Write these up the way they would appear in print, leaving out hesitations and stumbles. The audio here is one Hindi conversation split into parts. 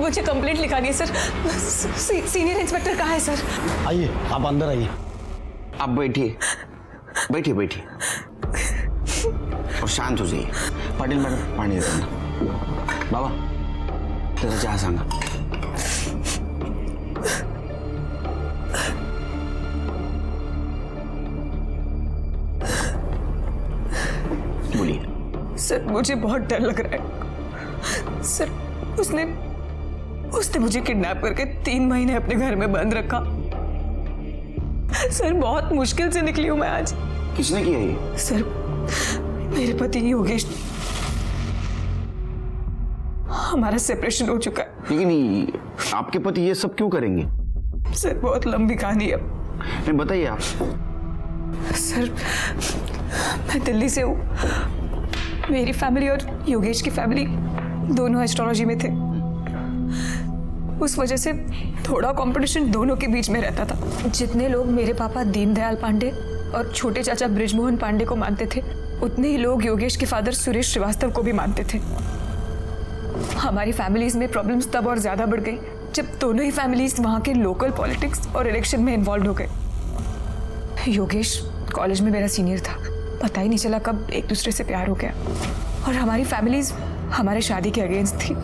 मुझे कंप्लेंट लिखानी है सर। सीनियर इंस्पेक्टर कहाँ है सर? आइए, आप अंदर आइए। आप बैठिए, बैठिए बैठिए और शांत हो जाइए। पाटिल मॅडम पाणी देतो ना। बाबा त्याचा चहा सांगा। बोलिए। सर मुझे बहुत डर लग रहा है सर। उसने मुझे किडनैप करके 3 महीने अपने घर में बंद रखा सर। बहुत मुश्किल से निकली हूं मैं आज। किसने किया ये? सर मेरे पति योगेश, हमारा सेपरेशन हो चुका है। लेकिन आपके पति ये सब क्यों करेंगे? सर बहुत लंबी कहानी है। नहीं बताइए आप। सर मैं दिल्ली से हूँ। मेरी फैमिली और योगेश की फैमिली दोनों एस्ट्रोलॉजी में थे। उस वजह से थोड़ा कंपटीशन दोनों के बीच में रहता था। जितने लोग मेरे पापा दीनदयाल पांडे और छोटे चाचा ब्रिजमोहन पांडे को मानते थे, उतने ही लोग योगेश के फादर सुरेश श्रीवास्तव को भी मानते थे। हमारी फैमिलीज में प्रॉब्लम्स तब और ज्यादा बढ़ गई जब दोनों ही फैमिलीज वहां के लोकल पॉलिटिक्स और इलेक्शन में इन्वॉल्व हो गए। योगेश कॉलेज में मेरा सीनियर था। पता ही नहीं चला कब एक दूसरे से प्यार हो गया और हमारी फैमिलीज हमारे शादी के अगेंस्ट थी।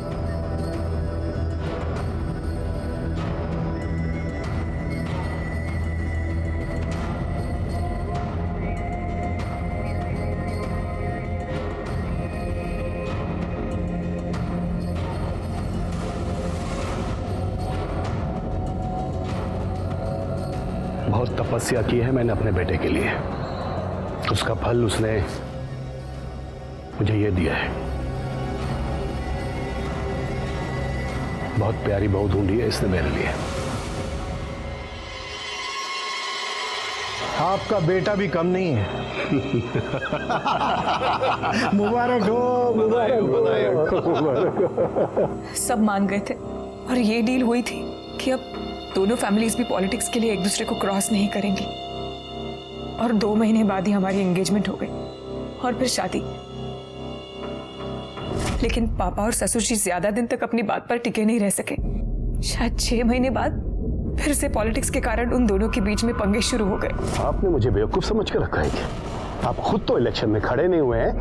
बहुत तपस्या की है मैंने अपने बेटे के लिए, उसका फल उसने मुझे ये दिया है। बहुत प्यारी बहू ढूंढी है इसने मेरे लिए। आपका बेटा भी कम नहीं है। मुबारक हो, मुबारक हो। सब मान गए थे और ये डील हुई थी कि अब दोनों फैमिलीज भी पॉलिटिक्स के लिए एक दूसरे को क्रॉस नहीं करेंगी। और 2 महीने बाद ही हमारी एंगेजमेंट हो गई और फिर शादी। लेकिन पापा और ससुर जी ज्यादा दिन तक अपनी बात पर टिके नहीं रह सके। शायद 6 महीने बाद फिर से पॉलिटिक्स के कारण उन दोनों के बीच में पंगे शुरू हो गए। आपने मुझे बेवकूफ समझ कर रखा है क्या? आप खुद तो इलेक्शन में खड़े नहीं हुए हैं,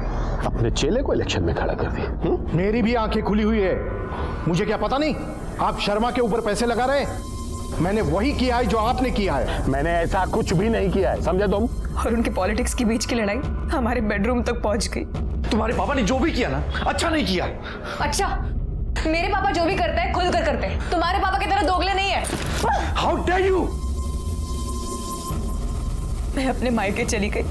अपने चेले को इलेक्शन में खड़ा कर दिया। मेरी भी आंखें खुली हुई है। मुझे क्या पता नहीं आप शर्मा के ऊपर पैसे लगा रहे हैं? मैंने वही किया है जो आपने किया है। मैंने ऐसा कुछ भी नहीं किया है, समझे तुम? और उनके पॉलिटिक्स के बीच की लड़ाई हमारे बेडरूम तक पहुंच गई। तुम्हारे पापा ने जो भी किया ना, अच्छा नहीं किया। अच्छा, मेरे पापा जो भी करते हैं खुलकर करते हैं। तुम्हारे पापा की तरह दोगले नहीं है। How dare you! मैं अपने मायके चली गई,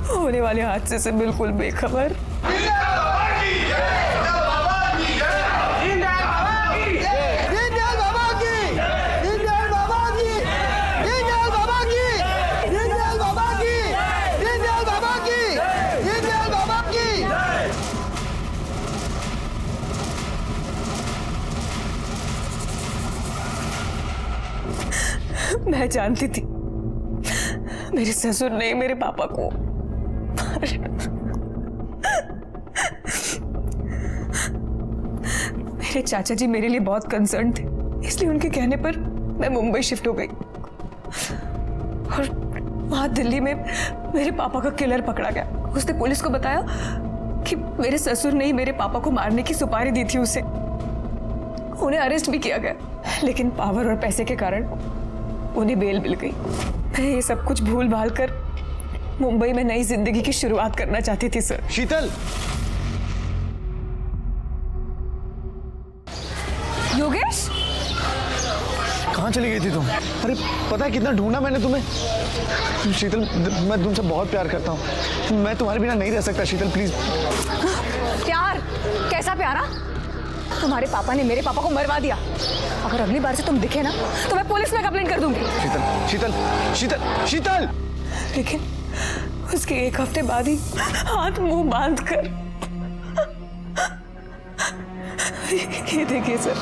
होने वाले हादसे से बिल्कुल बेखबर। मैं जानती थी मेरे ससुर ने मेरे पापा को मेरे चाचा जी मेरे लिए बहुत कंसर्न थे, इसलिए उनके कहने पर मैं मुंबई शिफ्ट हो गई। और वहां दिल्ली में मेरे पापा का किलर पकड़ा गया। उसने पुलिस को बताया कि मेरे ससुर ने ही मेरे पापा को मारने की सुपारी दी थी उसे। उन्हें अरेस्ट भी किया गया, लेकिन पावर और पैसे के कारण उन्हें बेल मिल गई। मैं ये सब कुछ भूल भाल कर मुंबई में नई जिंदगी की शुरुआत करना चाहती थी सर। शीतल! योगेश, कहाँ चली गई थी तुम? अरे पता है कितना ढूंढा मैंने तुम्हें। शीतल, मैं तुमसे बहुत प्यार करता हूँ। मैं तुम्हारे बिना नहीं रह सकता शीतल, प्लीज। प्यार? कैसा प्यार? तुम्हारे पापा ने मेरे पापा को मरवा दिया। अगर अगली बार से तुम दिखे ना तो मैं पुलिस में कंप्लेंट कर दूंगी। शीतल, शीतल, शीतल, शीतल! लेकिन उसके 1 हफ्ते बाद ही हाथ मुंह बांध कर ये देखिए सर,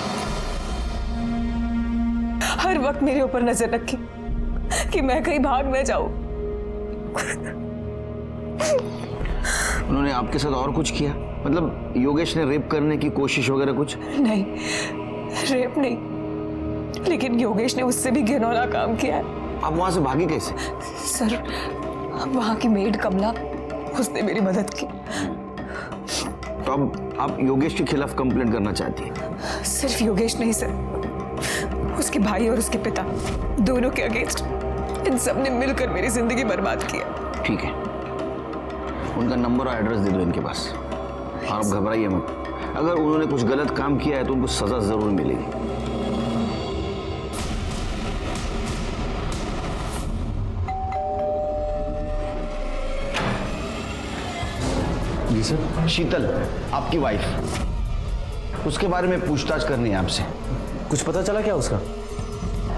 हर वक्त मेरे ऊपर नजर रखी कि मैं कहीं भाग न जाऊं। उन्होंने आपके साथ और कुछ किया? मतलब योगेश ने रेप करने की कोशिश वगैरह कुछ? नहीं, रेप नहीं, लेकिन योगेश ने उससे भी घिनौना काम किया है। आप वहां से भागी कैसे? सर, वहाँ की मेड कमला, उसने मेरी मदद की। तो अब आप योगेश के खिलाफ कंप्लेंट करना चाहती हैं? सिर्फ योगेश नहीं सर, उसके भाई और उसके पिता, दोनों के अगेंस्ट इन सब ने मिलकर मेरी जिंदगी बर्बाद किया। ठीक है, उनका नंबर और एड्रेस दे दो इनके पास, और आप घबराइए मत। अगर उन्होंने कुछ गलत काम किया है तो उनको सजा जरूर मिलेगी। जी सर। शीतल, आपकी वाइफ, उसके बारे में पूछताछ करनी है आपसे। कुछ पता चला क्या उसका?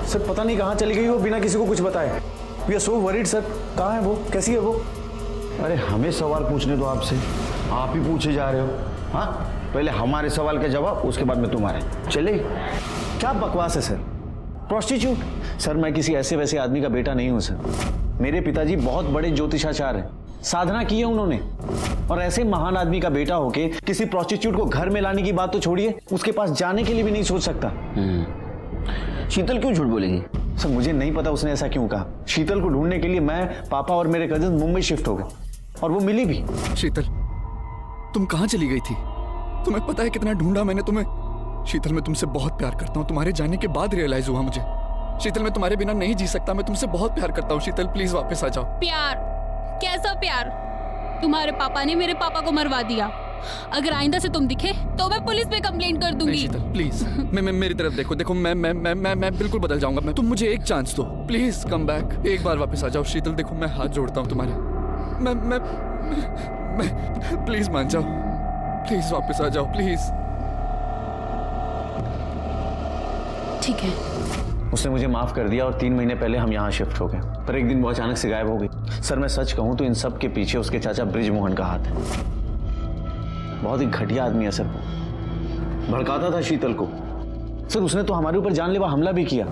सर पता नहीं कहाँ चली गई वो बिना किसी को कुछ बताए। We are so worried sir. कहाँ है वो, कैसी है वो? अरे हमें सवाल पूछने दो आपसे, आप ही पूछे जा रहे हो। हाँ, पहले हमारे सवाल के जवाब, उसके बाद में तुम्हारे। चले। क्या बकवास है सर? प्रोस्टिट्यूट? सर मैं किसी ऐसे वैसे आदमी का बेटा नहीं हूं सर। मेरे पिताजी बहुत बड़े ज्योतिषाचार्य हैं, साधना की है उन्होंने, और ऐसे महान आदमी का बेटा होके किसी प्रोस्टिट्यूट को घर में लाने की बात तो छोड़िए, उसके पास जाने के लिए भी नहीं सोच सकता। शीतल क्यों झूठ बोलेगी? सर मुझे नहीं पता उसने ऐसा क्यों कहा। शीतल को ढूंढने के लिए मैं, पापा और मेरे कजिन मुंबई शिफ्ट हो गए, और वो मिली भी। शीतल, तुम कहाँ चली गई थी? तुम्हें पता है कितना ढूंढा मैंने तुम्हें? शीतल, मैं तुमसे बहुत प्यार करता हूँ। तुम्हारे जाने के बाद रियलाइज हुआ मुझे। शीतल, मैं तुम्हारे बिना नहीं जी सकता। मैं तुमसे बहुत प्यार करता हूँ। शीतल, प्लीज वापस आ जाओ। प्यार? कैसा प्यार? तुम्हारे पापा ने मेरे पापा को मरवा दिया। अगर आइंदा से तुम दिखे तो मैं पुलिस पे कंप्लेंट कर नहीं दूंगी। शीतल, प्लीज, मैं मेरी तरफ देखो। देखो, मैं बिल्कुल बदल जाऊंगा। तुम मुझे एक चांस दो, प्लीज कम बैक। एक बार वापस आ जाओ शीतल। देखो, मैं हाथ जोड़ता हूँ तुम्हारे। मैं प्लीज मान जाओ। प्लीज वापस आ जाओ, प्लीज। ठीक है। उसने मुझे माफ कर दिया, और 3 महीने पहले हम यहाँ शिफ्ट हो गए। पर एक दिन वो अचानक से गायब हो गई। सर मैं सच कहूँ तो इन सब के पीछे उसके चाचा ब्रिजमोहन का हाथ है। बहुत ही घटिया आदमी है सर वो। भड़काता था शीतल को। सर उसने तो हमारे ऊपर जानलेवा हमला भी किया।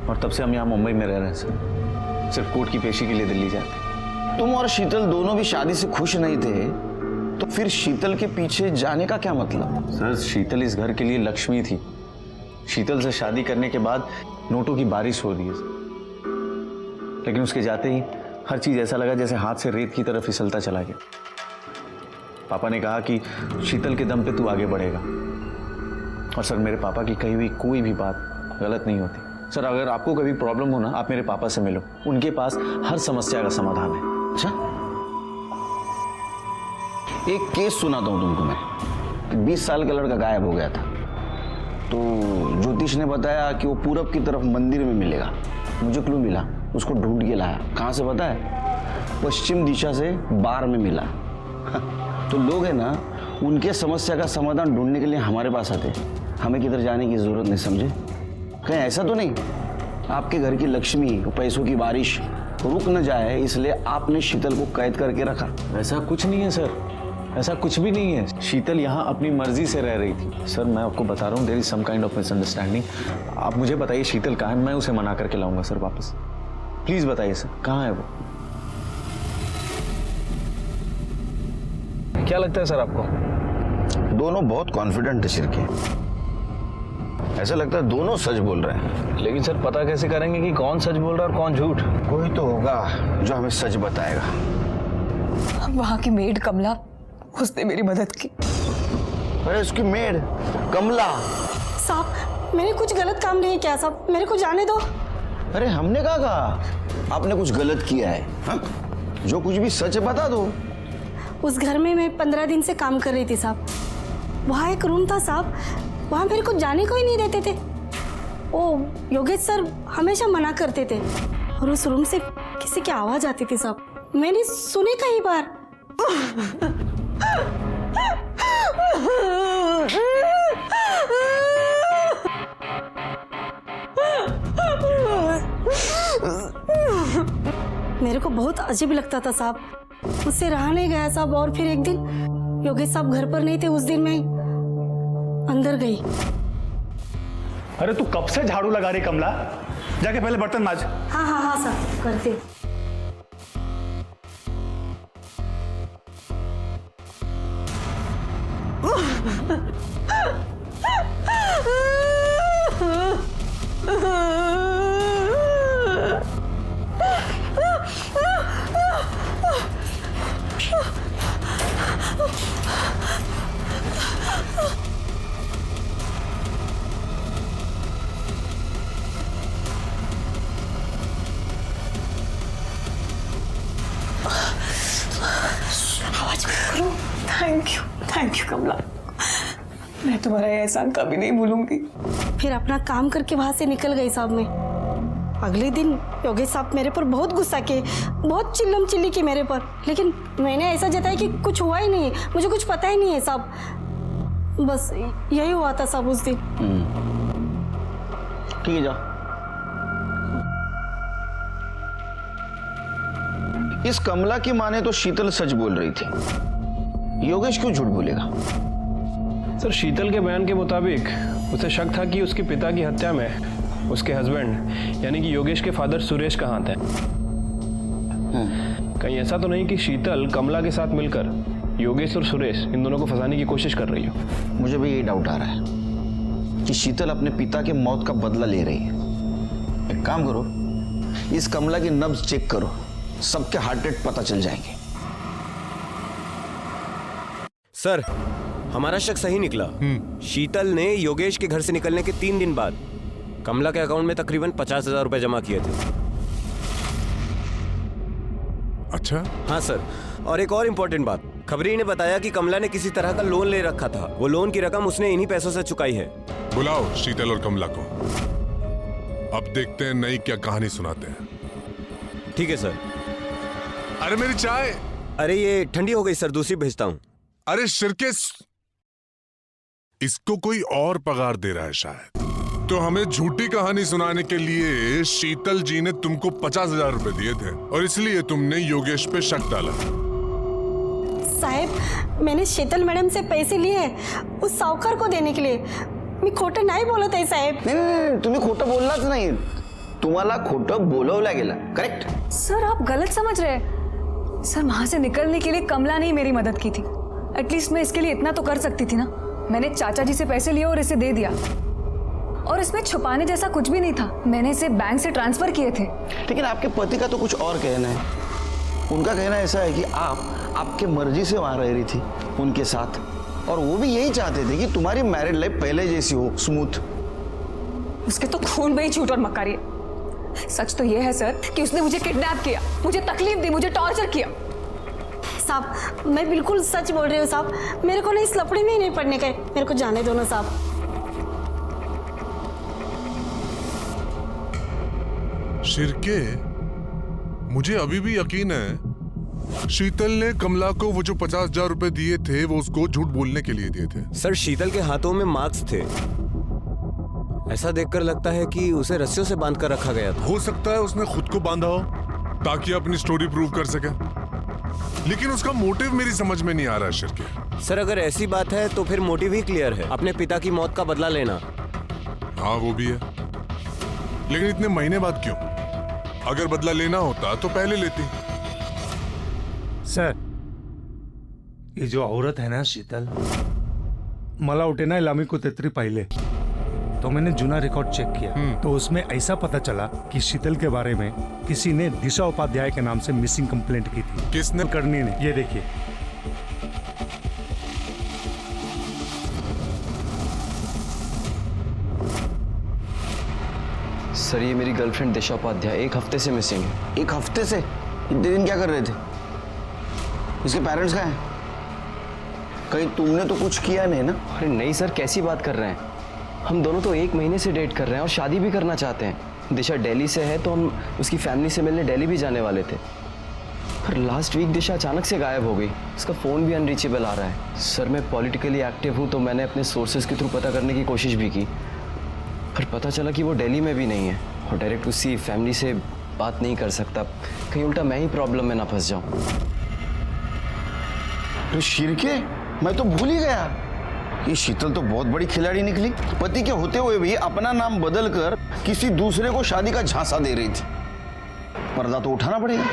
और तब से हम यहाँ मुंबई में रह रहे हैं सर। सिर्फ कोर्ट की पेशी के लिए दिल्ली जाते हैं। तुम और शीतल दोनों भी शादी से खुश नहीं थे, तो फिर शीतल के पीछे जाने का क्या मतलब? सर शीतल इस घर के लिए लक्ष्मी थी। शीतल से शादी करने के बाद नोटों की बारिश हो रही है, लेकिन उसके जाते ही हर चीज ऐसा लगा जैसे हाथ से रेत की तरफ फिसलता चला गया। पापा ने कहा कि शीतल के दम पे तू आगे बढ़ेगा, और सर मेरे पापा की कही हुई कोई भी बात गलत नहीं होती। सर अगर आपको कभी प्रॉब्लम हो ना, आप मेरे पापा से मिलो, उनके पास हर समस्या का समाधान है। अच्छा, एक केस सुनाता हूं तुमको मैं। 20 साल का लड़का गायब हो गया था, तो ज्योतिष ने बताया कि वो पूरब की तरफ मंदिर में मिलेगा। मुझे क्लू मिला, उसको ढूंढ के लाया। कहाँ से पता है? पश्चिम दिशा से बार में मिला। तो लोग है ना, उनके समस्या का समाधान ढूंढने के लिए हमारे पास आते। हमें किधर जाने की जरूरत नहीं, समझे? कहीं ऐसा तो नहीं आपके घर की लक्ष्मी, पैसों की बारिश रुक न जाए, इसलिए आपने शीतल को कैद करके रखा? ऐसा कुछ नहीं है सर, ऐसा कुछ भी नहीं है। शीतल यहाँ अपनी मर्जी से रह रही थी। सर मैं आपको बता रहा हूँ, there is some kind of misunderstanding. आप मुझे बताइए शीतल कहाँ है, मैं उसे मना करके लाऊंगा सर वापस। प्लीज बताइए सर, कहाँ है वो? क्या लगता है सर आपको? दोनों बहुत कॉन्फिडेंट है शिरके। ऐसा लगता है दोनों सच बोल रहे हैं। लेकिन सर पता कैसे करेंगे कि कौन सच बोल रहा है और कौन झूठ? कोई तो होगा जो हमें सच बताएगा। वहाँ की मेड कमला, उसने मेरी मदद की। अरे उसकी मेड कमला? साहब मैंने कुछ गलत काम नहीं किया साहब, मेरे को जाने दो। अरे हमने कहा आपने कुछ गलत किया है? हा? जो कुछ भी सच है बता दो। उस घर में मैं 15 दिन से काम कर रही थी साहब। वहाँ एक रूम था साहब, वहाँ मेरे को जाने को ही नहीं देते थे। ओ योगेश सर हमेशा मना करते थे, और उस रूम से किसी की आवाज आती थी साहब, मैंने सुनी कई बार। मेरे को बहुत अजीब लगता था साहब। उससे रहा नहीं गया साहब। और फिर एक दिन योगेश साहब घर पर नहीं थे, उस दिन मैं अंदर गई। अरे तू कब से झाड़ू लगा रही कमला? जाके पहले बर्तन मांज। हाँ हाँ हाँ साहब, करते। थैंक यू कमला, मैं तुम्हारा ये एहसान कभी नहीं भूलूंगी। फिर अपना काम करके वहां से निकल गई साहब मैं। अगले दिन योगेश साहब मेरे पर बहुत गुस्सा किए, बहुत चिल्लम चिल्ली की मेरे पर, लेकिन मैंने ऐसा जताया कि कुछ हुआ ही नहीं है, मुझे कुछ पता ही नहीं है साहब। बस यही हुआ था साहब उस दिन। ठीक है, जाओ। इस कमला की माने तो शीतल सच बोल रही थी, योगेश क्यों झूठ बोलेगा? सर, शीतल के बयान के मुताबिक उसे शक था कि उसके पिता की हत्या में उसके हस्बैंड यानी कि योगेश के फादर सुरेश का हाथ है। कहीं ऐसा तो नहीं कि शीतल कमला के साथ मिलकर योगेश और सुरेश इन दोनों को फंसाने की कोशिश कर रही हो? मुझे भी यही डाउट आ रहा है कि शीतल अपने पिता के मौत का बदला ले रही है। एक काम करो, इस कमला की नब्ज चेक करो, सबके हार्ट रेट पता चल जाएंगे। सर, हमारा शक सही निकला। शीतल ने योगेश के घर से निकलने के 3 दिन बाद कमला के अकाउंट में तकरीबन 50,000 रुपए जमा किए थे। अच्छा? हाँ सर, और एक और इम्पोर्टेंट बात, खबरी ने बताया कि कमला ने किसी तरह का लोन ले रखा था। वो लोन की रकम उसने इन्हीं पैसों से चुकाई है। बुलाओ शीतल और कमला को, अब देखते हैं नई क्या कहानी सुनाते हैं। ठीक है सर। अरे मेरी चाय। अरे ये ठंडी हो गई सर, दूसरी भेजता हूँ। अरे शिरके, इसको कोई और पगार दे रहा है शायद। तो हमें झूठी कहानी सुनाने के लिए शीतल जी ने तुमको 50,000 रुपए दिए थे और इसलिए तुमने योगेश पे शक डाला। साहब, मैंने शीतल मैडम से पैसे लिए उस साहूकार को देने के लिए। मी खोटं नाही बोलत आहे साहेब। नहीं, तुम्ही खोटं बोललाच नाही, तुम्हाला खोटं बोलवलं गेलं। करेक्ट? सर, आप गलत समझ रहे हैं। सर, वहां से निकलने के लिए कमला ने ही मेरी मदद की थी। एटलीस्ट मैं इसके लिए इतना तो कर सकती थी ना। मैंने चाचा जी से पैसे लिए और इसे दे दिया, और इसमें छुपाने जैसा कुछ भी नहीं था। मैंने इसे बैंक से ट्रांसफर किए थे। लेकिन आपके पति का तो कुछ और कहना है। उनका कहना ऐसा है कि आप आपके मर्जी से वहां रह रही थी उनके साथ, और वो भी यही चाहते थे कि तुम्हारी मैरिड लाइफ पहले जैसी हो, स्मूथ। उसके तो खून में ही झूठ और मक्कारी है। सच तो ये है सर कि उसने मुझे किडनैप किया, मुझे तकलीफ दी, मुझे टॉर्चर किया। साहब, मैं बिल्कुल सच बोल रही हूँ साहब। मेरे को ना इस लफड़े में ही नहीं पड़ने का है। मेरे को जाने दो ना साहब। शिरके, मुझे अभी भी यकीन है शीतल ने कमला को वो जो 50,000 रुपए दिए थे वो उसको झूठ बोलने के लिए दिए थे। सर, शीतल के हाथों में मार्क्स थे। ऐसा देखकर लगता है कि उसे रस्सियों से बांधकर रखा गया था। हो सकता है उसने खुद को बांधा हो ताकि अपनी स्टोरी प्रूव कर सके, लेकिन उसका मोटिव मेरी समझ में नहीं आ रहा है शिरके। सर, अगर ऐसी बात है तो फिर मोटिव ही क्लियर है, अपने पिता की मौत का बदला लेना। हाँ, वो भी है, लेकिन इतने महीने बाद क्यों? अगर बदला लेना होता तो पहले लेती। सर, ये जो औरत है ना शीतल, मला उठे ना इलामी को तेतरी पहले तो मैंने जूना रिकॉर्ड चेक किया, तो उसमें ऐसा पता चला कि शीतल के बारे में किसी ने दिशा उपाध्याय के नाम से मिसिंग कंप्लेंट की थी। किसने? करनी ने। ये देखिए। सर, ये मेरी गर्लफ्रेंड दिशा उपाध्याय 1 हफ्ते से मिसिंग है। 1 हफ्ते से? इतने दिन क्या कर रहे थे? इसके पेरेंट्स कहाँ हैं? कहीं तुमने तो कुछ किया नहीं ना? अरे नहीं सर, कैसी बात कर रहे हैं? हम दोनों तो 1 महीने से डेट कर रहे हैं और शादी भी करना चाहते हैं। दिशा दिल्ली से है तो हम उसकी फैमिली से मिलने दिल्ली भी जाने वाले थे, पर लास्ट वीक दिशा अचानक से गायब हो गई। उसका फ़ोन भी अनरीचेबल आ रहा है। सर, मैं पॉलिटिकली एक्टिव हूँ तो मैंने अपने सोर्सेज के थ्रू पता करने की कोशिश भी की, पर पता चला कि वो दिल्ली में भी नहीं है और डायरेक्ट उसकी फैमिली से बात नहीं कर सकता। कहीं उल्टा मैं ही प्रॉब्लम में ना फंस जाऊँ। अरे शिरके, मैं तो भूल ही गया। ये शीतल तो बहुत बड़ी खिलाड़ी निकली। पति के होते हुए भी अपना नाम बदलकर किसी दूसरे को शादी का झांसा दे रही थी। पर्दा तो उठाना पड़ेगा।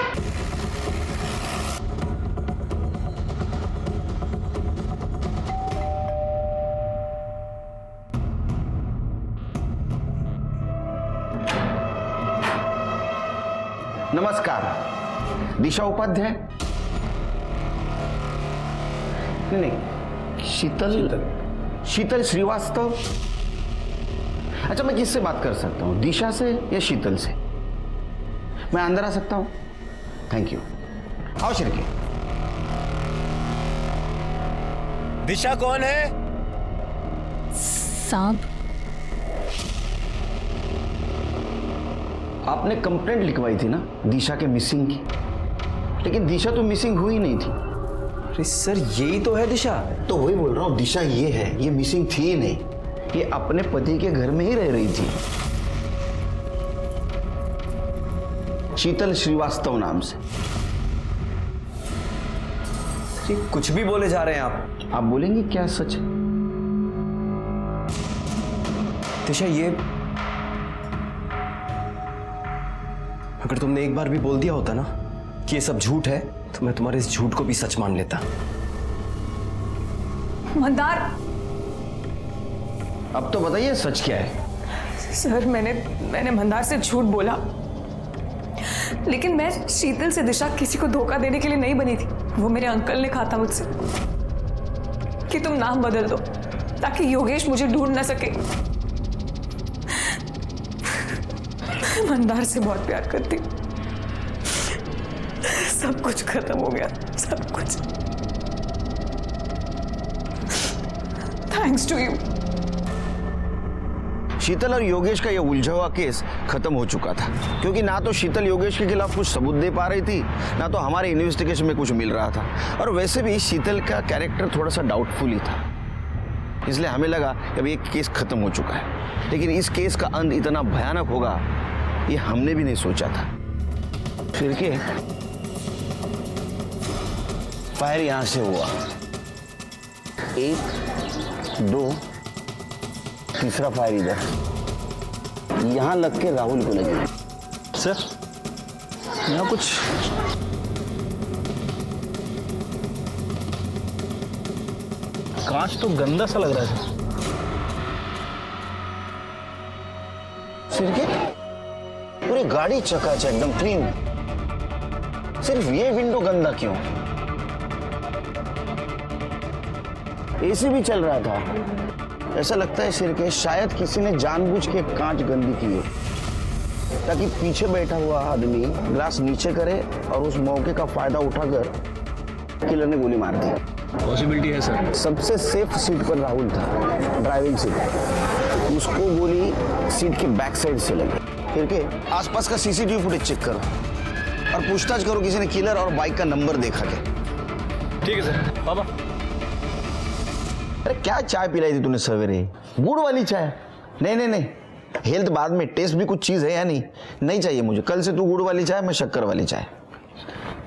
नमस्कार, दिशा उपाध्याय। नहीं, शीतल श्रीवास्तव। अच्छा, मैं किससे बात कर सकता हूँ, दिशा से या शीतल से? मैं अंदर आ सकता हूँ? Thank you. आओ शिरके। दिशा कौन है? साहब, आपने कंप्लेंट लिखवाई थी ना दिशा के मिसिंग की, लेकिन दिशा तो मिसिंग हुई नहीं थी। अरे सर, यही तो है दिशा। तो वही बोल रहा हूँ, दिशा ये है, ये मिसिंग थी ही नहीं। ये अपने पति के घर में ही रह रही थी, शीतल श्रीवास्तव नाम से। ये कुछ भी बोले जा रहे हैं आप बोलेंगे क्या सच है? दिशा, ये अगर तुमने एक बार भी बोल दिया होता ना कि ये सब झूठ है, तो मैं तुम्हारे इस झूठ को भी सच मान लेता। मंदार, अब तो बताइए सच क्या है? सर, मैंने मंदार से झूठ बोला, लेकिन मैं शीतल से दिशा किसी को धोखा देने के लिए नहीं बनी थी। वो मेरे अंकल ने कहा था मुझसे कि तुम नाम बदल दो ताकि योगेश मुझे ढूंढ ना सके। मंदार से बहुत प्यार करती, सब कुछ खत्म हो गया, सब कुछ। Thanks to you. शीतल और योगेश का यह उलझा हुआ केस खत्म हो चुका था, क्योंकि ना तो शीतल योगेश के खिलाफ कुछ सबूत दे पा रही थी, ना तो हमारे इन्वेस्टिगेशन में कुछ मिल रहा था। और वैसे भी शीतल का कैरेक्टर थोड़ा सा डाउटफुल ही था, इसलिए हमें लगा कि अब ये केस खत्म हो चुका है। लेकिन इस केस का अंत इतना भयानक होगा ये हमने भी नहीं सोचा था। फिर के फायर यहां से हुआ, 1, 2, तीसरा फायर इधर, यहां लग के राहुल को लगी। सर, यहाँ कुछ कांच तो गंदा सा लग रहा है। फिर के पूरी गाड़ी चकाचक एकदम क्लीन, सिर्फ ये विंडो गंदा क्यों? एसी भी चल रहा था। ऐसा लगता है सिरके शायद किसी ने जानबूझ के कांच गंदी की है, ताकि पीछे बैठा हुआ आदमी ग्लास नीचे करे और उस मौके का फायदा उठाकर किलर ने गोली मार दी। पॉसिबिलिटी है सर। सबसे सेफ सीट पर राहुल था, ड्राइविंग सीट। उसको गोली सीट के बैक साइड से लगी। फिर के आसपास का सीसीटीवी फुटेज चेक करो और पूछताछ करो किसी ने किलर और बाइक का नंबर देखा क्या। ठीक है सर। बाबा, अरे क्या चाय पिलाई थी तूने सवेरे? गुड़ वाली चाय? नहीं नहीं नहीं, हेल्थ बाद में, टेस्ट भी कुछ चीज़ है या नहीं? नहीं चाहिए मुझे। कल से तू गुड़ वाली चाय, मैं शक्कर वाली चाय।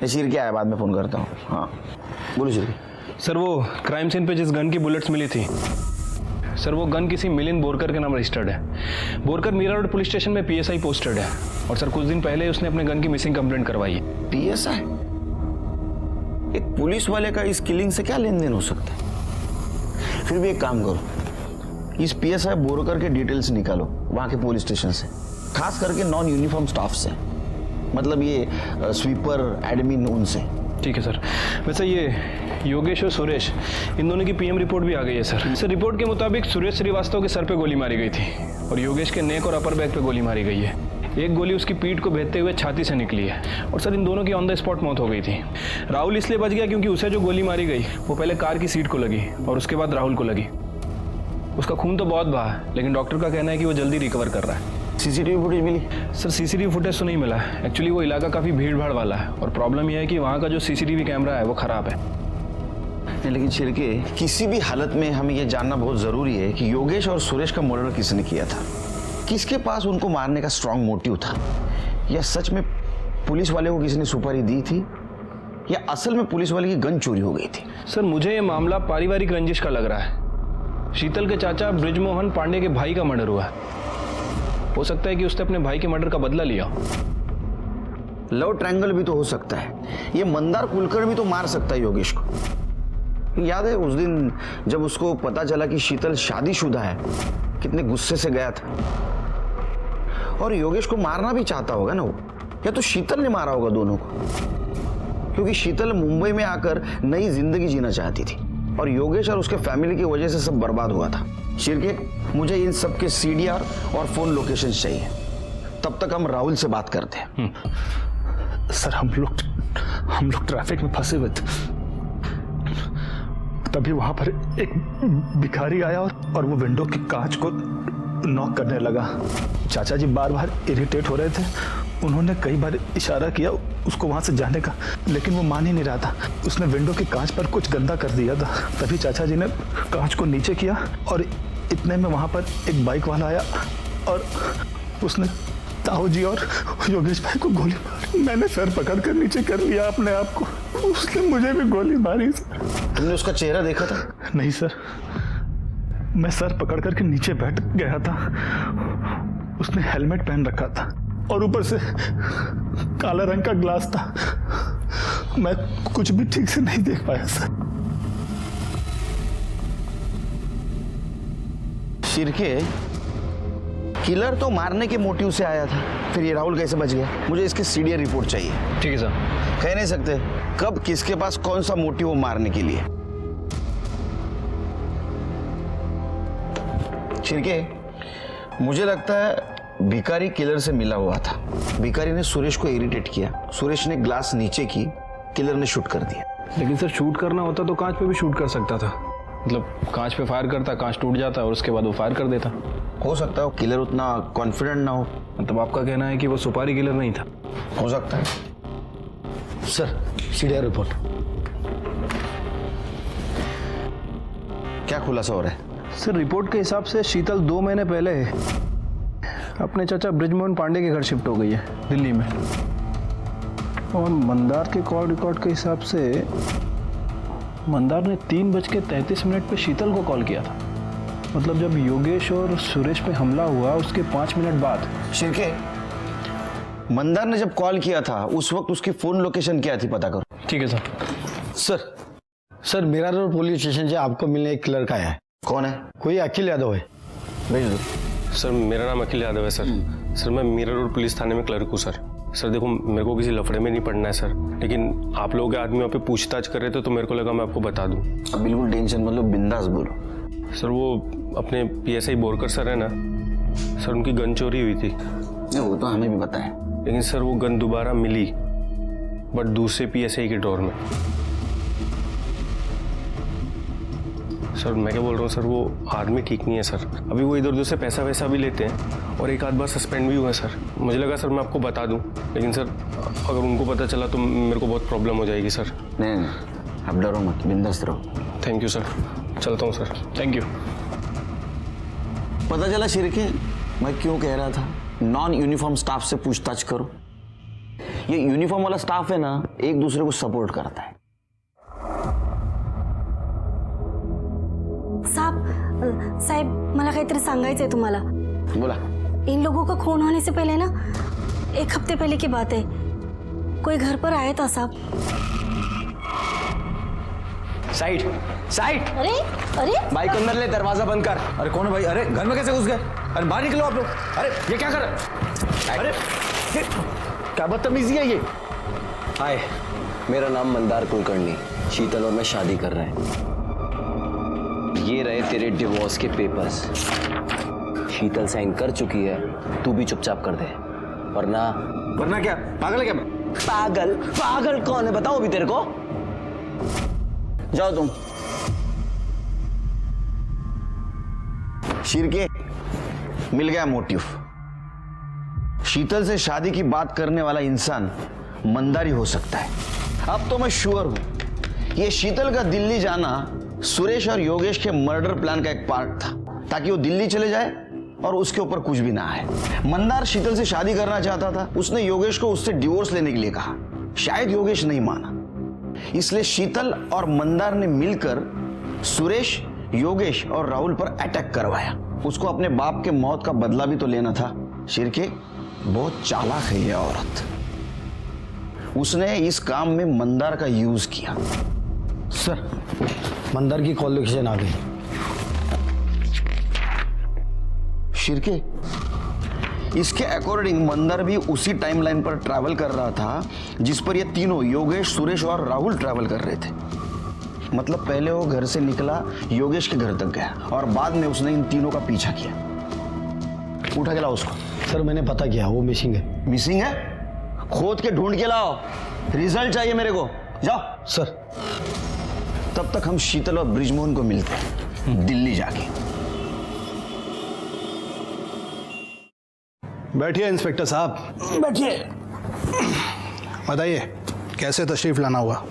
ये शीर क्या है, बाद में फ़ोन करता हूँ। हाँ बोलो शीर। सर, वो क्राइम सीन पे जिस गन की बुलेट्स मिली थी सर, वो गन किसी मिलिंद बोरकर के नाम रजिस्टर्ड है। Borkar Mira road police station में PSI पोस्टेड है, और सर कुछ दिन पहले उसने अपने गन की मिसिंग कंप्लेंट करवाई है। PSI? एक पुलिस वाले का इस किलिंग से क्या लेन देन हो सकता है? फिर भी एक काम करो, इस PSI बोरकर के डिटेल्स निकालो वहाँ के पुलिस स्टेशन से, खास करके नॉन यूनिफॉर्म स्टाफ से, मतलब ये स्वीपर, एडमिन, उनसे। ठीक है सर। वैसे ये योगेश और सुरेश, इन दोनों की PM रिपोर्ट भी आ गई है सर। सर, रिपोर्ट के मुताबिक सुरेश श्रीवास्तव के सर पे गोली मारी गई थी और योगेश के नेक और अपर बैक पे गोली मारी गई है। एक गोली उसकी पीठ को भेदते हुए छाती से निकली है, और सर इन दोनों की ऑन द स्पॉट मौत हो गई थी। राहुल इसलिए बच गया क्योंकि उसे जो गोली मारी गई वो पहले कार की सीट को लगी और उसके बाद राहुल को लगी। उसका खून तो बहुत बहा, लेकिन डॉक्टर का कहना है कि वो जल्दी रिकवर कर रहा है। CCTV फुटेज मिली? सर, CCTV फुटेज तो नहीं मिला। एक्चुअली वो इलाका काफ़ी भीड़ भाड़ वाला है, और प्रॉब्लम यह है कि वहाँ का जो CCTV कैमरा है वो ख़राब है। लेकिन छिड़के, किसी भी हालत में हमें यह जानना बहुत ज़रूरी है कि योगेश और सुरेश का मर्डर किसने किया था, किसके पास उनको मारने का स्ट्रांग मोटिव था, या सच में पुलिस वाले को किसी ने सुपारी दी थी या असल में पुलिस वाले की गन चोरी हो गई थी? सर मुझे ये मामला पारिवारिक रंजिश का लग रहा है। शीतल के चाचा ब्रिजमोहन पांडे के भाई का मर्डर हुआ है। हो सकता है कि उसने अपने भाई के मर्डर का बदला लिया। लव ट्रायंगल भी तो हो सकता है। ये मंदार कुलकर्णी भी तो मार सकता है योगेश को। याद है उस दिन जब उसको पता चला कि शीतल शादीशुदा है, कितने गुस्से से गया था। और योगेश को मारना भी चाहता होगा ना वो, या तो शीतल ने मारा होगा दोनों को, क्योंकि शीतल मुंबई में आकर नई जिंदगी जीना चाहती थी और योगेश और उसके फैमिली की वजह से सब बर्बाद हुआ था। शिरके, मुझे इन सब के सीडीआर और फोन लोकेशन चाहिए। तब तक हम राहुल से बात करते हैं। सर हम लोग ट्रैफिक में फंसे हुए थे, तभी वहां पर एक भिखारी आया और वो विंडो की कांच को नॉक करने लगा। चाचा जी बार बार इरिटेट हो रहे थे। उन्होंने कई बार इशारा किया उसको वहां से जाने का, लेकिन वो मान ही नहीं रहा था। उसने विंडो की कांच पर कुछ गंदा कर दिया था। तभी चाचा जी ने कांच को नीचे किया और इतने में वहां पर एक बाइक वाला आया और उसने ताऊ जी और योगेश भाई को गोली मारी। मैंने सर पकड़ कर नीचे कर लिया अपने आप को, उसने मुझे भी गोली मारी। तुमने उसका चेहरा देखा था? नहीं सर, मैं सर पकड़ करके नीचे बैठ गया था। उसने हेलमेट पहन रखा था और ऊपर से काला रंग का ग्लास था। मैं कुछ भी ठीक से नहीं देख पाया सर। शिरके, किलर तो मारने के मोटिव से आया था, फिर ये राहुल कैसे बच गया? मुझे इसकी सीडीआर रिपोर्ट चाहिए। ठीक है सर। कह नहीं सकते कब किसके पास कौन सा मोटिव हो मारने के लिए। शिरके, मुझे लगता है भिखारी किलर से मिला हुआ था। भिखारी ने सुरेश को इरिटेट किया, सुरेश ने ग्लास नीचे की, किलर ने शूट कर दिया। लेकिन सर शूट करना होता तो कांच पे भी शूट कर सकता था। मतलब कांच पे फायर करता, कांच टूट जाता और उसके बाद वो फायर कर देता। हो सकता है किलर उतना कॉन्फिडेंट ना हो। मतलब आपका कहना है कि वो सुपारी किलर नहीं था? हो सकता है। Sir CDR report. क्या खुलासा हो रहा है? सर रिपोर्ट के हिसाब से शीतल 2 महीने पहले अपने चाचा ब्रिजमोहन पांडे के घर शिफ्ट हो गई है दिल्ली में। और मंदार के कॉल रिकॉर्ड के हिसाब से मंदार ने 3:33 पे शीतल को कॉल किया था। मतलब जब योगेश और सुरेश पे हमला हुआ उसके 5 मिनट बाद। शिरके, मंदार ने जब कॉल किया था उस वक्त उसकी फोन लोकेशन क्या थी, पता करो। ठीक है sir. Sir Mira road police station से आपको मिलने एक लड़का आया है। कौन है? कोई अखिल यादव है। भेज दो। सर मेरा नाम अखिल यादव है सर। सर मैं मीरा रोड पुलिस थाने में क्लर्क हूँ सर। सर देखो मेरे को किसी लफड़े में नहीं पड़ना है सर, लेकिन आप लोगों के आदमी वहाँ पे पूछताछ कर रहे थे तो मेरे को लगा मैं आपको बता दूँ। अब बिल्कुल टेंशन मतलब बिंदास बोलो। सर वो अपने PSI बोरकर सर है ना सर, उनकी गन चोरी हुई थी। वो तो हमें भी पता है, लेकिन सर वो गन दोबारा मिली बट दूसरे PSI के ड्रॉर में। सर मैं क्या बोल रहा हूँ सर, वो आदमी ठीक नहीं है सर। अभी वो इधर उधर से पैसा वैसा भी लेते हैं और एक आध बार सस्पेंड भी हुआ है सर। मुझे लगा सर मैं आपको बता दूं, लेकिन सर अगर उनको पता चला तो मेरे को बहुत प्रॉब्लम हो जाएगी सर। नहीं, अब डरो मत, बिंदास रहो। थैंक यू सर, चलता हूँ सर। Thank you. पता चला शिरके, मैं क्यों कह रहा था नॉन यूनिफॉर्म स्टाफ से पूछताछ करो। ये यूनिफॉर्म वाला स्टाफ है ना, एक दूसरे को सपोर्ट करता है। साहेब मला काहीतरी सांगायचंय तुम्हाला। बोला। इन लोगों का खून होने से पहले ना, 1 हफ्ते पहले की बात है, कोई घर पर आया था साहब। साइड। अरे अरे बाइक अंदर ले, दरवाजा बंद कर। अरे कौन है भाई? अरे घर में कैसे घुस गए? अरे बाहर निकलो आप लोग। अरे ये क्या कर रहे? अरे ये क्या बदतमीजी है ये? हाय, मेरा नाम मंदार कुलकर्णी। शीतल और मैं शादी कर रहे हैं। ये रहे तेरे डिवोर्स के पेपर्स। शीतल साइन कर चुकी है, तू भी चुपचाप कर दे, वरना क्या पागल है क्या? पागल कौन है बताओ अभी तेरे को। जाओ तुम। शिरके, मिल गया मोटिव। शीतल से शादी की बात करने वाला इंसान मंदारी हो सकता है। अब तो मैं श्योर हूं ये शीतल का दिल्ली जाना सुरेश और योगेश के मर्डर प्लान का एक पार्ट था, ताकि वो दिल्ली चले जाए और उसके ऊपर कुछ भी ना आए। मंदार शीतल से शादी करना चाहता था। उसने योगेश को उससे डिवोर्स लेने के लिए कहा। शायद योगेश नहीं माना, इसलिए शीतल और मंदार ने मिलकर सुरेश, योगेश और राहुल पर अटैक करवाया। उसको अपने बाप के मौत का बदला भी तो लेना था। शिर्के, बहुत चालाक है ये औरत। उसने इस काम में मंदार का यूज किया। सर, मंदार की कॉल लोकेशन आ गई। शिर्के, इसके अकॉर्डिंग मंदार भी उसी टाइमलाइन पर ट्रैवल कर रहा था जिस पर ये तीनों योगेश, सुरेश और राहुल ट्रैवल कर रहे थे। मतलब पहले वो घर से निकला, योगेश के घर तक गया और बाद में उसने इन तीनों का पीछा किया। उठा के लाओ उसको। सर, मैंने पता किया, वो मिसिंग है। मिसिंग है? खोद के ढूंढ के लाओ, रिजल्ट चाहिए मेरे को। जाओ। सर। तब तक हम शीतल और ब्रिजमोहन को मिलते हैं दिल्ली जाके। बैठिए इंस्पेक्टर साहब, बैठिए। बताइए कैसे तशरीफ लाना हुआ?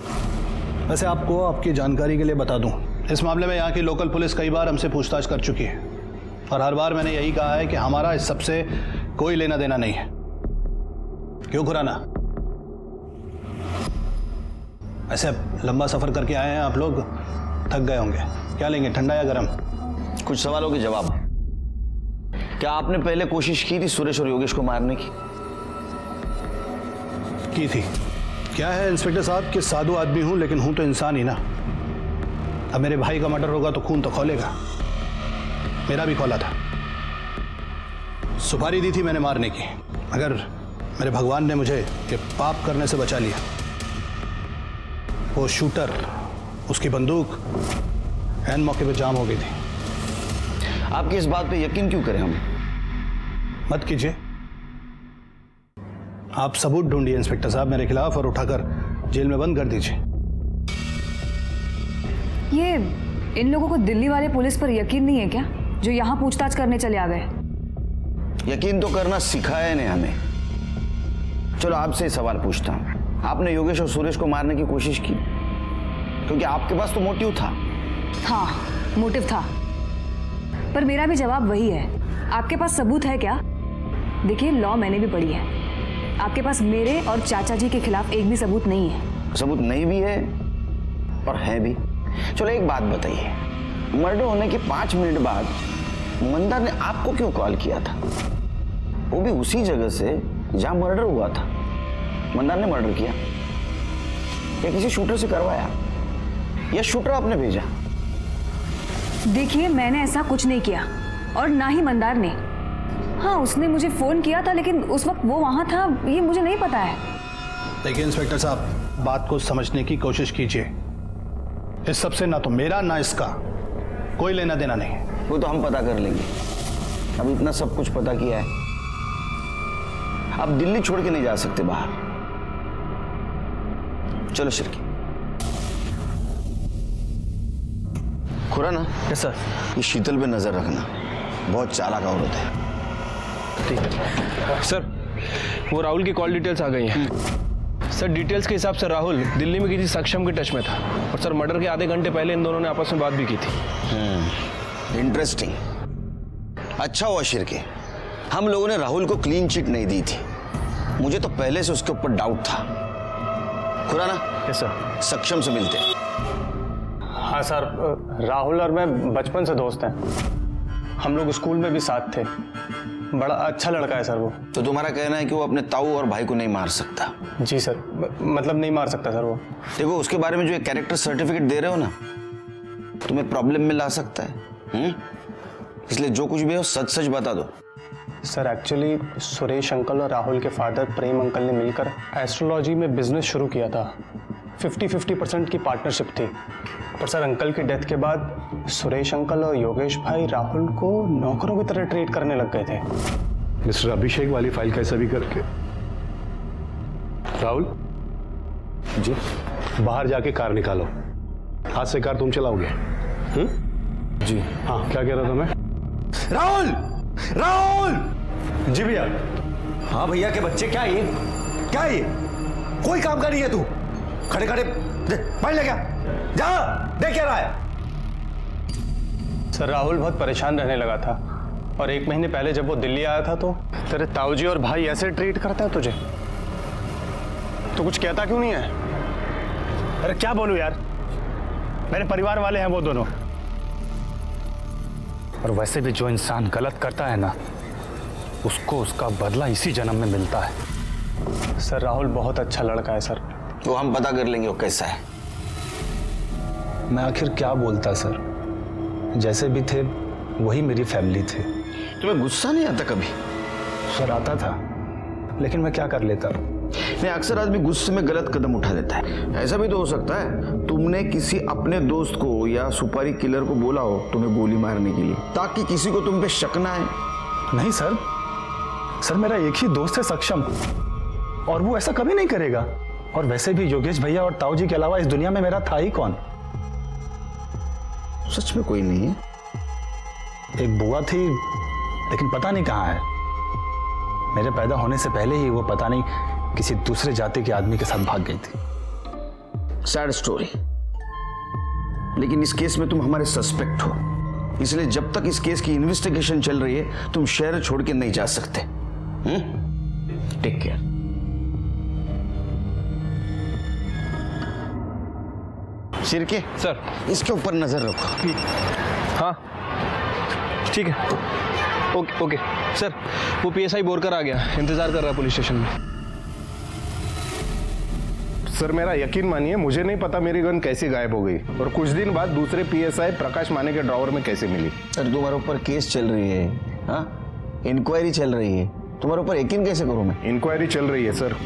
वैसे आपको आपकी जानकारी के लिए बता दूं, इस मामले में यहाँ की लोकल पुलिस कई बार हमसे पूछताछ कर चुकी है और हर बार मैंने यही कहा है कि हमारा इस सबसे कोई लेना देना नहीं है। क्यों खुराना? ऐसे लंबा सफर करके आए हैं आप लोग, थक गए होंगे। क्या लेंगे, ठंडा या गर्म? कुछ सवालों के जवाब। क्या आपने पहले कोशिश की थी सुरेश और योगेश को मारने की थी? क्या है इंस्पेक्टर साहब कि साधु आदमी हूं लेकिन हूं तो इंसान ही ना। अब मेरे भाई का मर्डर होगा तो खून तो खौलेगा। मेरा भी खौला था। सुपारी दी थी मैंने मारने की, मगर मेरे भगवान ने मुझे ये पाप करने से बचा लिया। वो शूटर, उसकी बंदूक ऐन मौके पे जाम हो गई थी। आपकी इस बात पे यकीन क्यों करें हम? मत कीजिए। आप सबूत ढूंढिए इंस्पेक्टर साहब मेरे खिलाफ और उठाकर जेल में बंद कर दीजिए। ये इन लोगों को दिल्ली वाले पुलिस पर यकीन नहीं है क्या, जो यहाँ पूछताछ करने चले आ गए? यकीन तो करना सिखाया ने हमें। चलो आपसे एक सवाल पूछता हूँ, आपने योगेश और सुरेश को मारने की कोशिश की? क्योंकि आपके पास तो मोटिव था। हाँ, मोटिव था, पर मेरा भी जवाब वही है। आपके पास सबूत है क्या? देखिए, लॉ मैंने भी पढ़ी है। आपके पास मेरे और चाचा जी के खिलाफ एक भी सबूत नहीं है। सबूत नहीं भी है और है भी। चलो एक बात बताइए, मर्डर होने के 5 मिनट बाद मंदार ने आपको क्यों कॉल किया था? वो भी उसी जगह से जहां मर्डर हुआ था। मंदार ने मर्डर किया या किसी शूटर से करवाया या शूटर आपने भेजा? देखिए, मैंने ऐसा कुछ नहीं किया और ना ही मंदार ने। हाँ, उसने मुझे फोन किया था लेकिन उस वक्त वो वहां था, ये मुझे नहीं पता है। देखिए इंस्पेक्टर साहब, बात को समझने की कोशिश कीजिए। इस सबसे ना तो मेरा ना इसका कोई लेना देना नहीं है। वो तो हम पता कर लेंगे। अब इतना सब कुछ पता किया है, अब दिल्ली छोड़ के नहीं जा सकते बाहर। चलो शिर्की। खुराना। Yes sir. ये शीतल पे नजर रखना, बहुत चालाक औरत है। ठीक है सर। वो राहुल की कॉल डिटेल्स आ गई हैं। सर, डिटेल्स के हिसाब से राहुल दिल्ली में किसी सक्षम के टच में था और सर मर्डर के आधे घंटे पहले इन दोनों ने आपस में बात भी की थी। इंटरेस्टिंग। अच्छा हुआ शिर्के, हम लोगों ने राहुल को क्लीन चिट नहीं दी थी। मुझे तो पहले से उसके ऊपर डाउट था। खुराना। Yes sir. सक्षम से मिलते। हाँ सर, राहुल और मैं बचपन से दोस्त हैं। हम लोग स्कूल में भी साथ थे। बड़ा अच्छा लड़का है सर वो। तो तुम्हारा कहना है कि वो अपने ताऊ और भाई को नहीं मार सकता? जी सर, मतलब नहीं मार सकता सर वो। देखो, उसके बारे में जो एक कैरेक्टर सर्टिफिकेट दे रहे हो ना, तुम्हें प्रॉब्लम में ला सकता है। इसलिए जो कुछ भी हो सच सच बता दो। सर एक्चुअली सुरेश अंकल और राहुल के फादर प्रेम अंकल ने मिलकर एस्ट्रोलॉजी में बिजनेस शुरू किया था। 50-50% की पार्टनरशिप थी, पर सर अंकल की डेथ के बाद सुरेश अंकल और योगेश भाई राहुल को नौकरों की तरह ट्रीट करने लग गए थे। मिस्टर अभिषेक वाली फाइल कैसा भी करके। राहुल जी, बाहर जाके कार निकालो। हाथ से कार तुम चलाओगे? जी हाँ, क्या कह रहा था मैं? राहुल! राहुल! जी भैया। हाँ भैया के बच्चे, क्या ये? क्या ये? कोई काम का नहीं है तू। खड़े खड़े पढ़ ले, क्या जा देख क्या रहा है? सर राहुल बहुत परेशान रहने लगा था और 1 महीने पहले जब वो दिल्ली आया था तो तेरे ताऊजी और भाई ऐसे ट्रीट करता है तुझे, तो कुछ कहता क्यों नहीं है? अरे क्या बोलूं यार, मेरे परिवार वाले हैं वो दोनों। और वैसे भी जो इंसान गलत करता है ना, उसको उसका बदला इसी जन्म में मिलता है। सर राहुल बहुत अच्छा लड़का है सर। तो हम पता कर लेंगे वो कैसा है। मैं आखिर क्या बोलता सर, जैसे भी थे वही मेरी फैमिली थे। तुम्हें गुस्सा नहीं आता कभी? सर आता था, लेकिन मैं क्या कर लेता। नहीं, अक्सर आदमी गुस्से में गलत कदम उठा देता है। ऐसा भी तो हो सकता है तुमने किसी अपने दोस्त को या सुपारी किलर को बोला हो तुम्हें गोली मारने के लिए, ताकि किसी को तुम पे शक ना आए। नहीं सर, सर मेरा एक ही दोस्त है सक्षम, और वो ऐसा कभी नहीं करेगा। और वैसे भी योगेश भैया और ताऊ जी के अलावा इस दुनिया में मेरा था ही कौन। सच में कोई नहीं है? एक बुआ थी, लेकिन पता नहीं कहाँ है। मेरे पैदा होने से पहले ही वो पता नहीं किसी दूसरे जाति के आदमी के साथ भाग गई थी। Sad story. लेकिन इस केस में तुम हमारे सस्पेक्ट हो, इसलिए जब तक इस केस की इन्वेस्टिगेशन चल रही है तुम शहर छोड़ के नहीं जा सकते। Take care. सिरके सर, इसके ऊपर नजर रखो। हाँ ठीक है, ओके ओके सर। वो पीएसआई बोरकर आ गया, इंतजार कर रहा है पुलिस स्टेशन में। सर मेरा यकीन मानिए, मुझे नहीं पता मेरी गन कैसे गायब हो गई और कुछ दिन बाद दूसरे पीएसआई प्रकाश माने के ड्रॉवर में कैसे मिली। सर तुम्हारे ऊपर केस चल रही है, हाँ इंक्वायरी चल रही है, तुम्हारे ऊपर यकीन कैसे करूं मैं? इंक्वायरी चल रही है सर,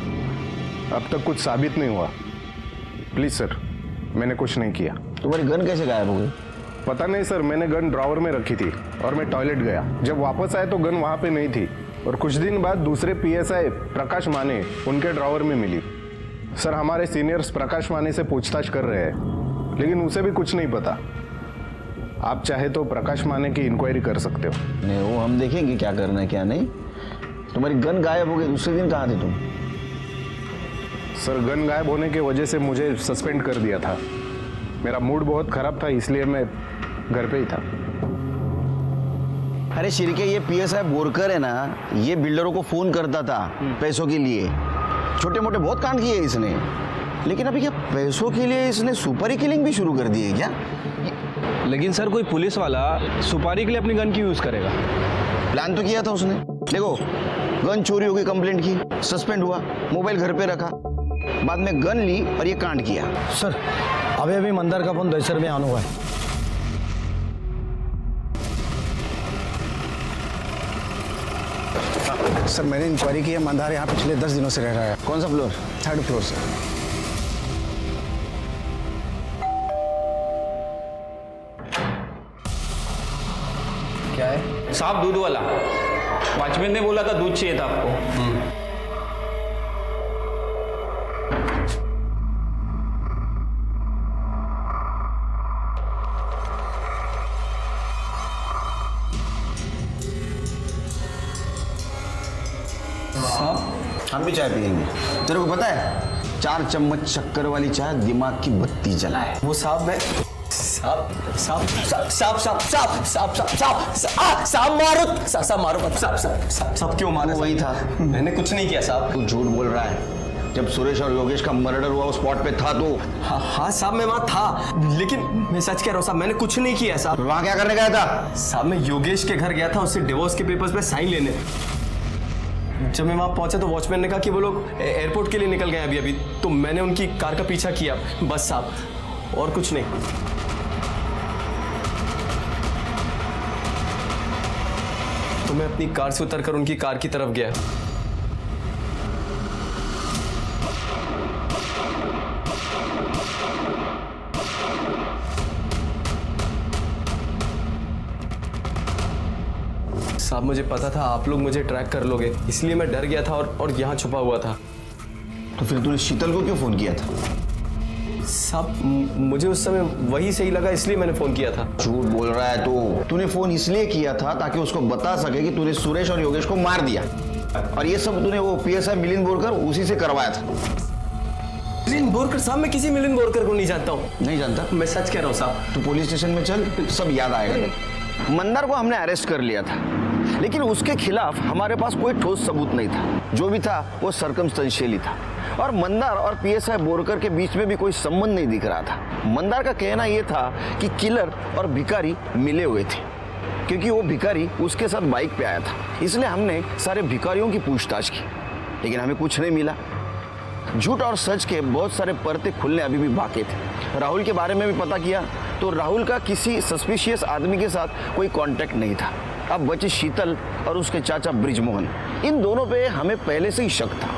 अब तक कुछ साबित नहीं हुआ। प्लीज सर, मैंने कुछ नहीं किया। तुम्हारी गन कैसे गायब हो गई? पता नहीं सर, मैंने गन ड्रॉवर में रखी थी और मैं टॉयलेट गया। जब वापस आया तो गन वहां पे नहीं थी और कुछ दिन बाद दूसरे पीएसआई प्रकाश माने उनके ड्रॉवर में मिली। सर हमारे सीनियर्स प्रकाश माने से पूछताछ कर रहे हैं, लेकिन उसे भी कुछ नहीं पता। आप चाहे तो प्रकाश माने की इंक्वायरी कर सकते हो। नहीं, वो हम देखेंगे क्या करना है क्या नहीं। तुम्हारी गन गायब हो गई, दूसरे दिन कहाँ थे तुम? सर गन गायब होने की वजह से मुझे सस्पेंड कर दिया था। मेरा मूड बहुत खराब था, इसलिए मैं घर पे ही था। अरे शिरके, ये पीएसआई बोरकर है ना, ये बिल्डरों को फोन करता था पैसों के लिए। छोटे मोटे बहुत कांड किए इसने, लेकिन अभी क्या पैसों के लिए इसने सुपारी किलिंग भी शुरू कर दी है क्या? लेकिन सर कोई पुलिस वाला सुपारी के लिए अपनी गन क्यों यूज करेगा? प्लान तो किया था उसने। देखो, गन चोरी हो गई, कंप्लेंट की, सस्पेंड हुआ, मोबाइल घर पे रखा, बाद में गन ली और ये कांड किया। सर अभी अभी मंदार का फोन दहशत में आना हुआ है। सर मैंने इंक्वायरी की है, मंदार यहाँ पिछले 10 दिनों से रह रहा है। कौन सा फ्लोर? 3rd फ्लोर से। क्या है साहब? दूध वाला वॉचमैन ने बोला था दूध चाहिए था आपको। हम भी चाय पियेंगे। तेरे को पता है 4 चम्मच शक्कर वाली चाय दिमाग की बत्ती जलाए। वो साहब मैं साहब क्यों मारे? वही था। मैंने कुछ नहीं किया साहब। तू झूठ बोल रहा है। जब सुरेश और योगेश का मर्डर हुआ उस स्पॉट पे था तो? हाँ साहब मैं वहाँ था, लेकिन मैं सच कह रहा हूँ साहब, मैंने कुछ नहीं किया साहब। वहाँ क्या करने गया था? साहब मैं योगेश के घर गया था उससे डिवोर्स के पेपर्स पे साइन लेने। जब मैं वहाँ पहुंचा तो वॉचमैन ने कहा कि वो लोग एयरपोर्ट के लिए निकल गए अभी, तो मैंने उनकी कार का पीछा किया, बस साहब, और कुछ नहीं। तो मैं अपनी कार से उतरकर उनकी कार की तरफ गया। साहब मुझे पता था आप लोग मुझे ट्रैक कर लोगे, इसलिए मैं डर गया था और यहाँ छुपा हुआ था। तो फिर तूने शीतल को क्यों फोन किया था? साहब मुझे उस समय वही सही लगा, इसलिए मैंने फोन किया था। झूठ बोल रहा है तो। तूने फोन इसलिए किया था ताकि उसको बता सके कि तूने सुरेश और योगेश को मार दिया, और ये सब तूने वो पीएसआई मिलिंद बोरकर उसी से करवाया था। मिलिंद बोरकर? साहब मैं किसी मिलिंद बोरकर को नहीं जानता हूँ। नहीं जानता? मैं सच कह रहा हूँ साहब। तू पुलिस स्टेशन में चल, सब याद आएगा। मंदार को हमने अरेस्ट कर लिया था, लेकिन उसके खिलाफ हमारे पास कोई ठोस सबूत नहीं था। जो भी था वो सर्कमस्टेंशियल ही था। और मंदार और पीएसआई बोरकर के बीच में भी कोई संबंध नहीं दिख रहा था। मंदार का कहना यह था कि किलर और भिखारी मिले हुए थे, क्योंकि वो भिखारी उसके साथ बाइक पे आया था। इसलिए हमने सारे भिखारियों की पूछताछ की, लेकिन हमें कुछ नहीं मिला। झूठ और सच के बहुत सारे परते खुलने अभी भी बाकी थे। राहुल के बारे में भी पता किया तो राहुल का किसी सस्पिशियस आदमी के साथ कोई कांटेक्ट नहीं था। अब बचे शीतल और उसके चाचा ब्रिजमोहन, इन दोनों पे हमें पहले से ही शक था।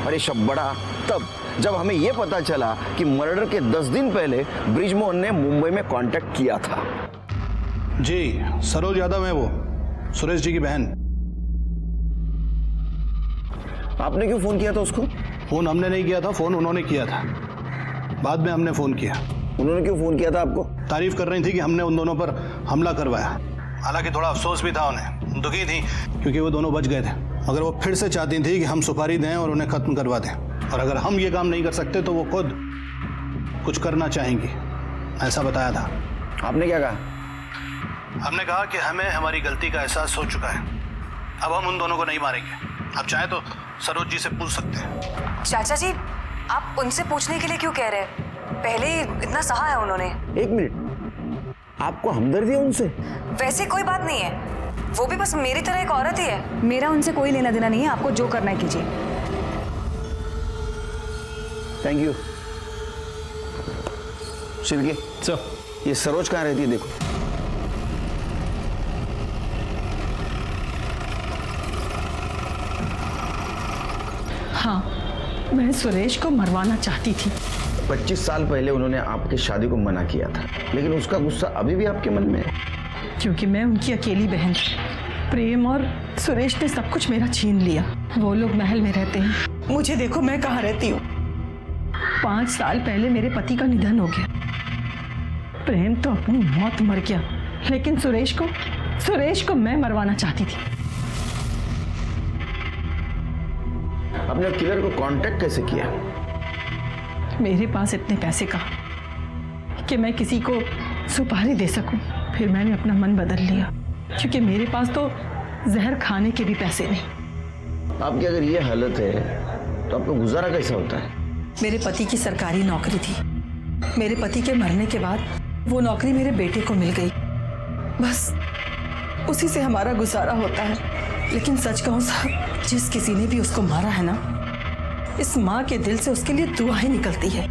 और ये शक बढ़ा तब जब हमें यह पता चला कि मर्डर के 10 दिन पहले ब्रिजमोहन ने मुंबई में कांटेक्ट किया था। जी, सरोज यादव है वो, सुरेश जी की बहन। आपने क्यों फोन किया था उसको? फोन हमने नहीं किया था, फोन उन्होंने किया था। बाद में हमने फोन किया। उन्होंने क्यों फोन किया था आपको? तारीफ कर रही थी कि हमने उन दोनों पर हमला करवाया। हालांकि थोड़ा अफसोस भी था उन्हें, दुखी थी क्योंकि वो दोनों बच गए थे। मगर वो फिर से चाहती थी कि हम सुपारी दें और उन्हें खत्म करवा दें, और अगर हम ये काम नहीं कर सकते तो वो खुद कुछ करना चाहेंगी, ऐसा बताया था। आपने क्या कहा? हमने कहा कि हमें हमारी गलती का एहसास हो चुका है, अब हम उन दोनों को नहीं मारेंगे। आप चाहे तो सरोज जी से पूछ सकते हैं। चाचा जी, आप उनसे पूछने के लिए क्यों कह रहे हैं? पहले ही इतना सहा है उन्होंने। एक मिनट, आपको हमदर्दी है उनसे? वैसे कोई बात नहीं है, वो भी बस मेरी तरह एक औरत ही है। मेरा उनसे कोई लेना देना नहीं है, आपको जो करना है कीजिए। Thank you. शिरके सर, ये सरोज कहाँ रहती है? देखो। हाँ, मैं सुरेश को मरवाना चाहती थी। 25 साल पहले उन्होंने आपकी शादी को मना किया था, लेकिन उसका गुस्सा अभी भी आपके मन में है। क्योंकि मैं उनकी अकेली बहन थी। प्रेम और सुरेश ने सब कुछ मेरा छीन लिया। वो लोग महल में रहते हैं, मुझे देखो मैं कहाँ रहती हूँ। 5 साल पहले मेरे पति का निधन हो गया। प्रेम तो अपनी मौत मर गया, लेकिन सुरेश को मैं मरवाना चाहती थी। आपने किलर को कांटेक्ट कैसे किया? मेरे पास इतने पैसे कहाँ कि मैं किसी को सुपारी दे सकूं। फिर मैंने अपना मन बदल लिया, क्योंकि मेरे पास तो जहर खाने के भी पैसे नहीं। आपकी अगर ये हालत है तो आपका गुजारा कैसा होता है? मेरे पति की सरकारी नौकरी थी। मेरे पति के मरने के बाद वो नौकरी मेरे बेटे को मिल गई। बस उसी से हमारा गुजारा होता है। लेकिन सच कहूं साहब, जिस किसी ने भी उसको मारा है ना, इस माँ के दिल से उसके लिए दुआएं निकलती है।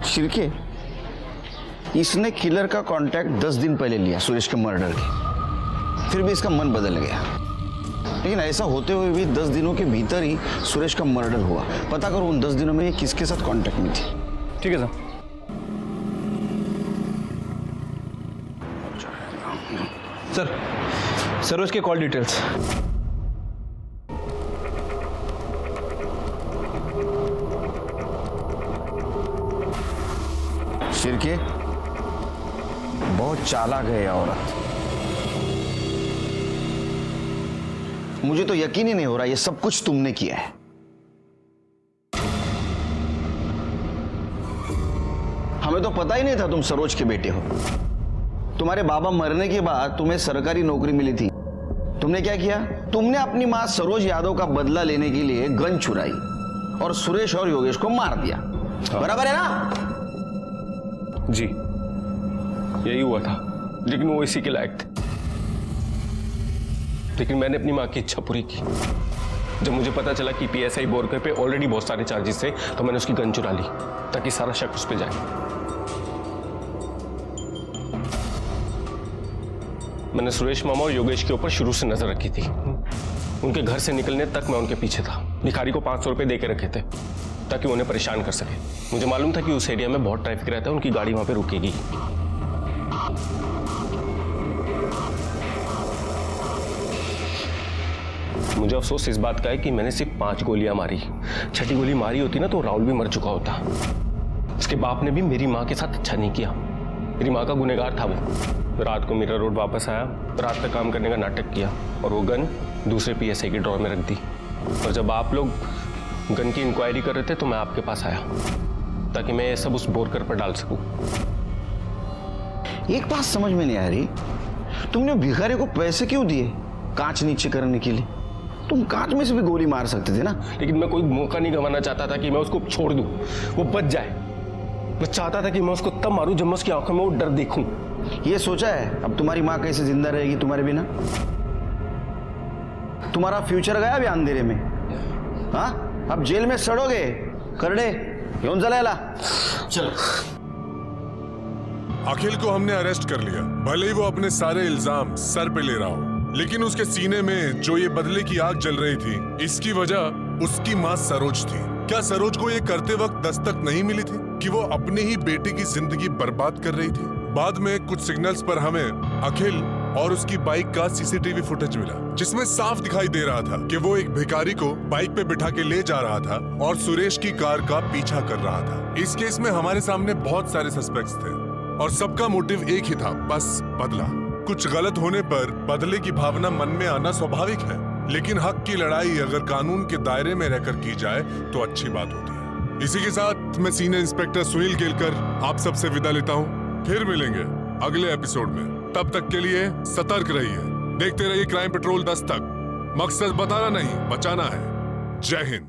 शिरके, इसने किलर का कांटेक्ट 10 दिन पहले लिया सुरेश के मर्डर के, फिर भी इसका मन बदल गया। लेकिन ऐसा होते हुए भी 10 दिनों के भीतर ही सुरेश का मर्डर हुआ। पता करो उन 10 दिनों में ये किसके साथ कांटेक्ट में थी। ठीक है सर। सर, सरोज के कॉल डिटेल्स। शिरके, बहुत चालाक है यह औरत। मुझे तो यकीन ही नहीं हो रहा ये सब कुछ तुमने किया है। हमें तो पता ही नहीं था तुम सरोज के बेटे हो। तुम्हारे बाबा मरने के बाद तुम्हें सरकारी नौकरी मिली थी। तुमने क्या किया? तुमने अपनी मां सरोज यादव का बदला लेने के लिए गन चुराई और सुरेश और योगेश को मार दिया। बराबर है ना? जी, यही हुआ था, लेकिन वो इसी के लायक थे। लेकिन मैंने अपनी माँ की इच्छा पूरी की। जब मुझे पता चला कि पीएसआई बोरकर पे ऑलरेडी बहुत सारे चार्जेस थे, तो मैंने उसकी गन चुरा ली ताकि सारा शक उस पर जाए। मैंने सुरेश मामा और योगेश के ऊपर शुरू से नजर रखी थी। उनके घर से निकलने तक मैं उनके पीछे था। भिखारी को 500 रुपए दे के रखे थे ताकि उन्हें परेशान कर सके। मुझे मालूम था कि उस एरिया में बहुत ट्रैफिक रहता है, उनकी गाड़ी वहां पे रुकेगी। मुझे अफसोस इस बात का है कि मैंने सिर्फ 5 गोलियां मारी। 6ठी गोली मारी होती ना तो राहुल भी मर चुका होता। उसके बाप ने भी मेरी माँ के साथ अच्छा नहीं किया। मेरी माँ का गुनहगार था वो। रात को मीरा रोड वापस आया, रात तक काम करने का नाटक किया और वो गन दूसरे पीएसआई के ड्रॉर में रख दी। और जब आप लोग गन की इंक्वायरी कर रहे थे तो मैं आपके पास आया ताकि मैं ये सब उस बोरकर पर डाल सकूं। एक बात समझ में नहीं आ रही, तुमने भिखारी को पैसे क्यों दिए कांच नीचे करने के लिए? तुम कांच में से भी गोली मार सकते थे ना। लेकिन मैं कोई मौका नहीं गंवाना चाहता था कि मैं उसको छोड़ दूं, वो बच जाए। मैं चाहता था कि मैं उसको तब मारूं जब मैं उसकी आंखों में वो डर देखूं। ये सोचा है अब तुम्हारी माँ कैसे जिंदा रहेगी तुम्हारे बिना? तुम्हारा फ्यूचर गया अभी अंधेरे में। हाँ, अब जेल में सड़ोगे। करडे घेऊन चला याला। चलो। अखिल को हमने अरेस्ट कर लिया। भले ही वो अपने सारे इल्जाम सर पे ले रहा हो, लेकिन उसके सीने में जो ये बदले की आग जल रही थी, इसकी वजह उसकी माँ सरोज थी। क्या सरोज को ये करते वक्त दस्तक नहीं मिली थी कि वो अपने ही बेटे की जिंदगी बर्बाद कर रही थी? बाद में कुछ सिग्नल्स पर हमें अखिल और उसकी बाइक का सीसीटीवी फुटेज मिला, जिसमें साफ दिखाई दे रहा था कि वो एक भिखारी को बाइक पे बिठा के ले जा रहा था और सुरेश की कार का पीछा कर रहा था। इस केस में हमारे सामने बहुत सारे सस्पेक्ट्स थे और सबका मोटिव एक ही था, बस बदला। कुछ गलत होने पर बदले की भावना मन में आना स्वाभाविक है, लेकिन हक की लड़ाई अगर कानून के दायरे में रहकर की जाए तो अच्छी बात होती है। इसी के साथ मैं सीनियर इंस्पेक्टर सुनील केलकर आप सबसे विदा लेता हूँ। फिर मिलेंगे अगले एपिसोड में। तब तक के लिए सतर्क रहिए, देखते रहिए क्राइम पेट्रोल 10 तक। मकसद बताना नहीं, बचाना है। जय हिंद।